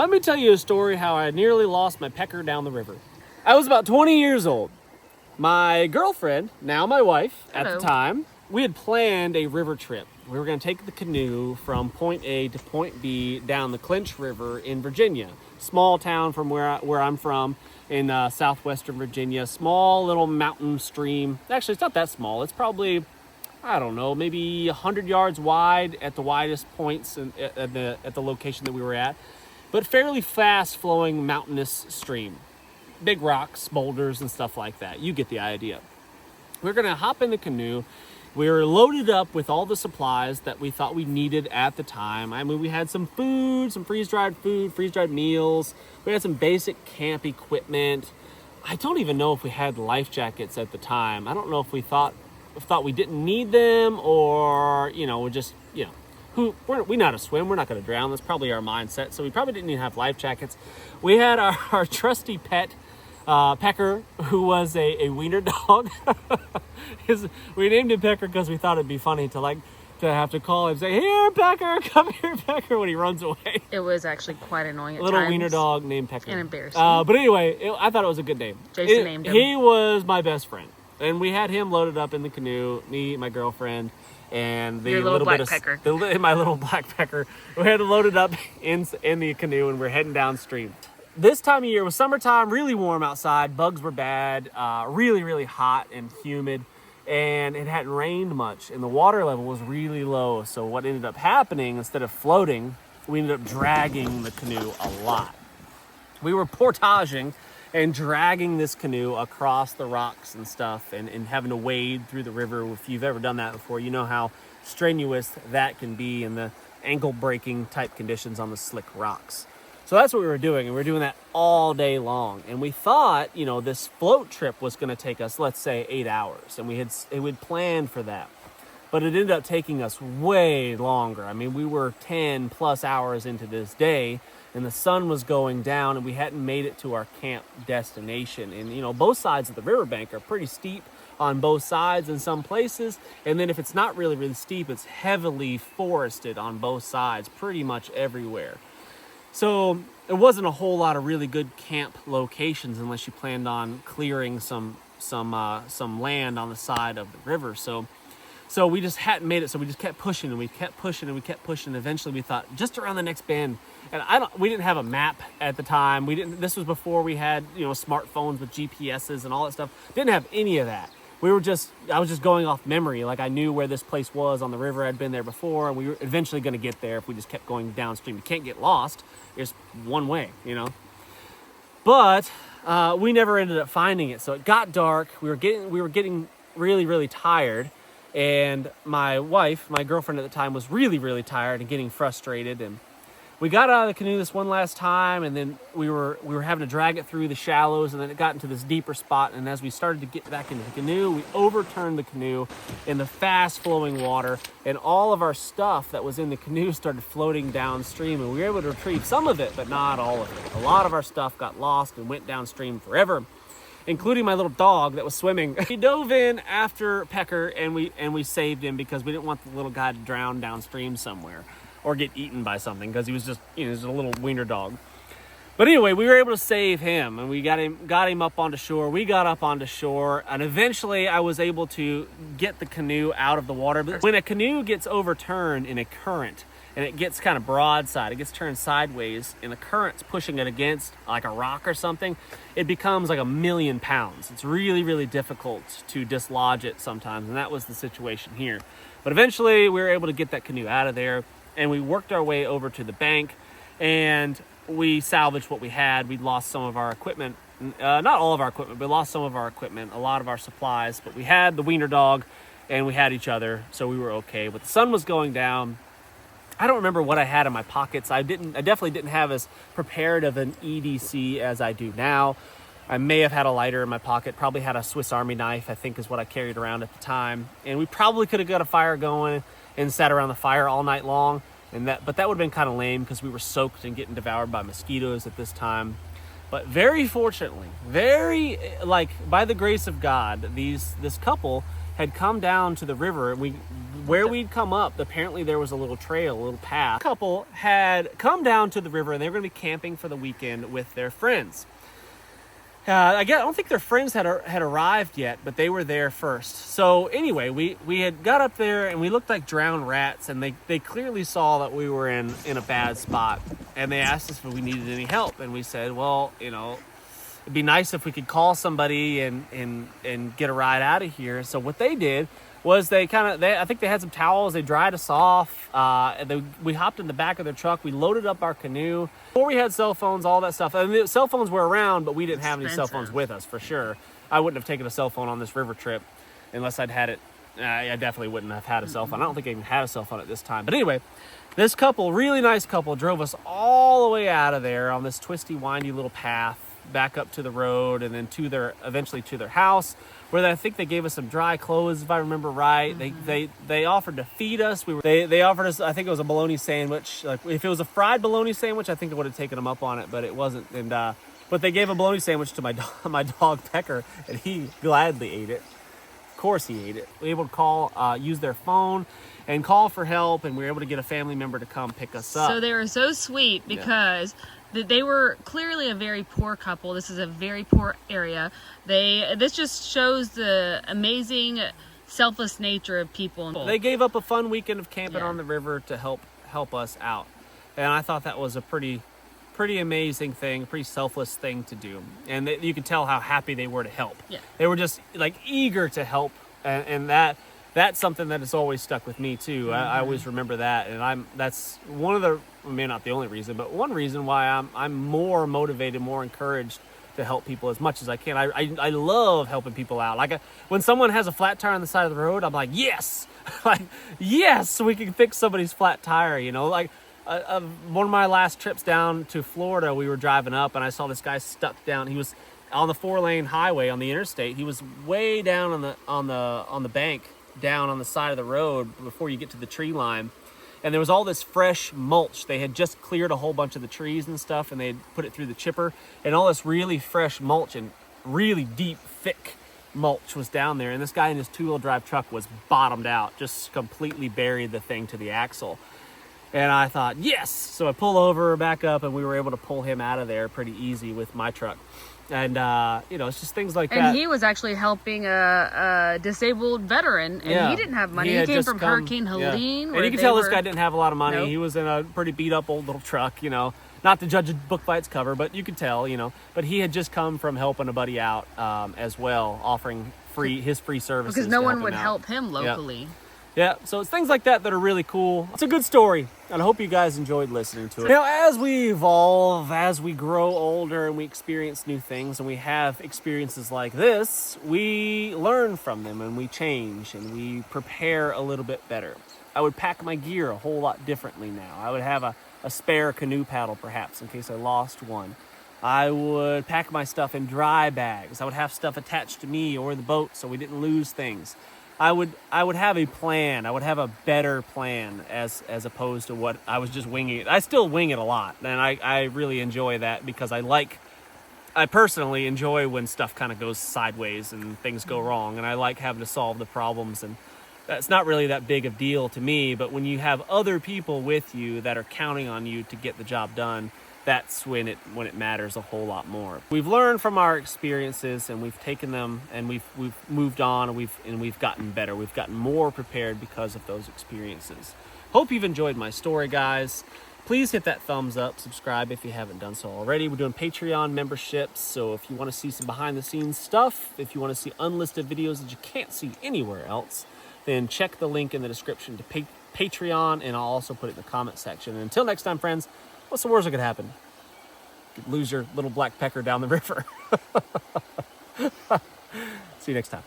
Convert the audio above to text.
Let me tell you a story how I nearly lost my pecker down the river. I was about 20 years old. My girlfriend, now my wife, at the time, we had planned a river trip. We were going to take the canoe from point A to point B down the Clinch River in Virginia. Small town from where I'm from in southwestern Virginia. Small little mountain stream. Actually, it's not that small. It's probably, I don't know, maybe 100 yards wide at the widest points at the location that we were at. But fairly fast flowing mountainous stream. Big rocks, boulders, and stuff like that. You get the idea. We're gonna hop in the canoe. We were loaded up with all the supplies that we thought we needed at the time. I mean, we had some food, some freeze-dried food, freeze-dried meals. We had some basic camp equipment. I don't even know if we had life jackets at the time. I don't know if we thought we didn't need them, or, you know, we're just, you know, we know how to swim. We're not going to drown. That's probably our mindset. So we probably didn't even have life jackets. We had our trusty pet, Pecker, who was a wiener dog. We named him Pecker because we thought it'd be funny to have to call him and say, "Here, Pecker, come here, Pecker," when he runs away. It was actually quite annoying at times. Little wiener dog named Pecker. And embarrassing. But anyway, I thought it was a good name. Jason named him. He was my best friend. And we had him loaded up in the canoe, me, my girlfriend, and Your little black pecker. My little black pecker. We had it loaded up in the canoe, and we're heading downstream. This time of year was summertime, really warm outside. Bugs were bad, really, really hot and humid, and it hadn't rained much, and the water level was really low. So what ended up happening, instead of floating, we ended up dragging the canoe a lot. We were portaging and dragging this canoe across the rocks and stuff, and having to wade through the river. If you've ever done that before, you know how strenuous that can be in the ankle-breaking type conditions on the slick rocks. So that's what we were doing, and we were doing that all day long. And we thought, you know, this float trip was going to take us, let's say, 8 hours, and we had planned for that. But it ended up taking us way longer. I mean, we were 10 plus hours into this day, and the sun was going down, and we hadn't made it to our camp destination. And, you know, both sides of the riverbank are pretty steep on both sides in some places. And then if it's not really, really steep, it's heavily forested on both sides, pretty much everywhere. So there wasn't a whole lot of really good camp locations unless you planned on clearing some land on the side of the river. So we just hadn't made it. So we just kept pushing, and we kept pushing, and we kept pushing. Eventually we thought, just around the next bend. And we didn't have a map at the time. This was before we had, you know, smartphones with GPSs and all that stuff. Didn't have any of that. I was just going off memory. Like, I knew where this place was on the river. I'd been there before, and we were eventually going to get there if we just kept going downstream. You can't get lost. There's one way, you know. But we never ended up finding it. So it got dark. We were getting really, really tired. And my wife, my girlfriend at the time, was really, really tired and getting frustrated. And we got out of the canoe this one last time, and then we were having to drag it through the shallows, and then it got into this deeper spot. And as we started to get back into the canoe, we overturned the canoe in the fast-flowing water, and all of our stuff that was in the canoe started floating downstream, and we were able to retrieve some of it, but not all of it. A lot of our stuff got lost and went downstream forever, including my little dog that was swimming. He dove in after Pecker, and we saved him because we didn't want the little guy to drown downstream somewhere or get eaten by something, because he was just, you know, just a little wiener dog. But anyway, we were able to save him, and we got him up onto shore. We got up onto shore, and eventually I was able to get the canoe out of the water. But when a canoe gets overturned in a current, and it gets kind of broadside, it gets turned sideways, and the current's pushing it against like a rock or something, it becomes like 1,000,000 pounds. It's really, really difficult to dislodge it sometimes, and that was the situation here. But eventually we were able to get that canoe out of there, and we worked our way over to the bank, and we salvaged what we had. We'd lost some of our equipment, not all of our equipment, but we lost some of our equipment, a lot of our supplies, but we had the wiener dog, and we had each other, so we were okay. But the sun was going down. I don't remember what I had in my pockets. I definitely didn't have as prepared of an EDC as I do now. I may have had a lighter in my pocket, probably had a Swiss Army knife, I think is what I carried around at the time. And we probably could have got a fire going and sat around the fire all night long. But that would have been kind of lame because we were soaked and getting devoured by mosquitoes at this time. But very fortunately, by the grace of God, this couple had come down to the river. And where we'd come up, apparently there was a little trail, a little path. A couple had come down to the river and they were going to be camping for the weekend with their friends. I don't think their friends had arrived yet, but they were there first. So anyway, we had got up there and we looked like drowned rats, and they clearly saw that we were in a bad spot, and they asked us if we needed any help, and we said, well, you know, it'd be nice if we could call somebody and get a ride out of here. So what they did was I think they had some towels, they dried us off, we hopped in the back of their truck, we loaded up our canoe. Before we had cell phones, all that stuff. I mean, cell phones were around, but we didn't have any cell phones with us, for sure. I wouldn't have taken a cell phone on this river trip unless I'd had it. I definitely wouldn't have had a cell phone. I don't think I even had a cell phone at this time. But anyway, this couple, really nice couple, drove us all the way out of there on this twisty, windy little path back up to the road, and then eventually to their house, where I think they gave us some dry clothes, if I remember right. They offered to feed us. They offered us, I think it was a bologna sandwich. Like, if it was a fried bologna sandwich, I think I would have taken them up on it, but it wasn't. And but they gave a bologna sandwich to my dog Pecker, and he gladly ate it. Of course he ate it. We were able to call, use their phone and call for help, and we were able to get a family member to come pick us up. So they were so sweet because they were clearly a very poor couple. This is a very poor area. This just shows the amazing selfless nature of people. They gave up a fun weekend of camping on the river to help us out. And I thought that was a pretty amazing thing, pretty selfless thing to do. And you could tell how happy they were to help. Yeah. They were just like eager to help, and that's something that has always stuck with me too. I always remember that, and that's one of the, maybe not the only reason, but one reason why I'm more motivated, more encouraged to help people as much as I can. I love helping people out. Like when someone has a flat tire on the side of the road, I'm like, yes, like yes, we can fix somebody's flat tire. You know, like one of my last trips down to Florida, we were driving up and I saw this guy stuck down. He was on the 4-lane highway on the interstate. He was way down on the bank, down on the side of the road before you get to the tree line, and there was all this fresh mulch. They had just cleared a whole bunch of the trees and stuff, and they had put it through the chipper, and all this really fresh mulch and really deep, thick mulch was down there, and this guy in his 2-wheel drive truck was bottomed out, just completely buried the thing to the axle. And I thought, yes! So I pull over, back up, and we were able to pull him out of there pretty easy with my truck. And, you know, it's just things like that. And he was actually helping a disabled veteran, and he didn't have money. He came from Hurricane Helene. Yeah. And you can tell this guy didn't have a lot of money. Nope. He was in a pretty beat-up old little truck, you know. Not to judge a book by its cover, but you could tell, you know. But he had just come from helping a buddy out as well, offering his free services. Because no one would help him locally. Yeah, so it's things like that that are really cool. It's a good story, and I hope you guys enjoyed listening to it. Now, as we evolve, as we grow older, and we experience new things, and we have experiences like this, we learn from them, and we change, and we prepare a little bit better. I would pack my gear a whole lot differently now. I would have a spare canoe paddle, perhaps, in case I lost one. I would pack my stuff in dry bags. I would have stuff attached to me or the boat so we didn't lose things. I would have a plan. I would have a better plan as opposed to what I was just winging it. I still wing it a lot, and I really enjoy that because I personally enjoy when stuff kind of goes sideways and things go wrong, and I like having to solve the problems, and that's not really that big of a deal to me, but when you have other people with you that are counting on you to get the job done, that's when it matters a whole lot more. We've learned from our experiences, and we've taken them, and we've moved on, and we've gotten better. We've gotten more prepared because of those experiences. Hope you've enjoyed my story, guys. Please hit that thumbs up, subscribe if you haven't done so already. We're doing Patreon memberships, so if you want to see some behind the scenes stuff, if you want to see unlisted videos that you can't see anywhere else, then check the link in the description to Patreon, and I'll also put it in the comment section. And until next time, friends, what's the worst that could happen? You could lose your little black pecker down the river. See you next time.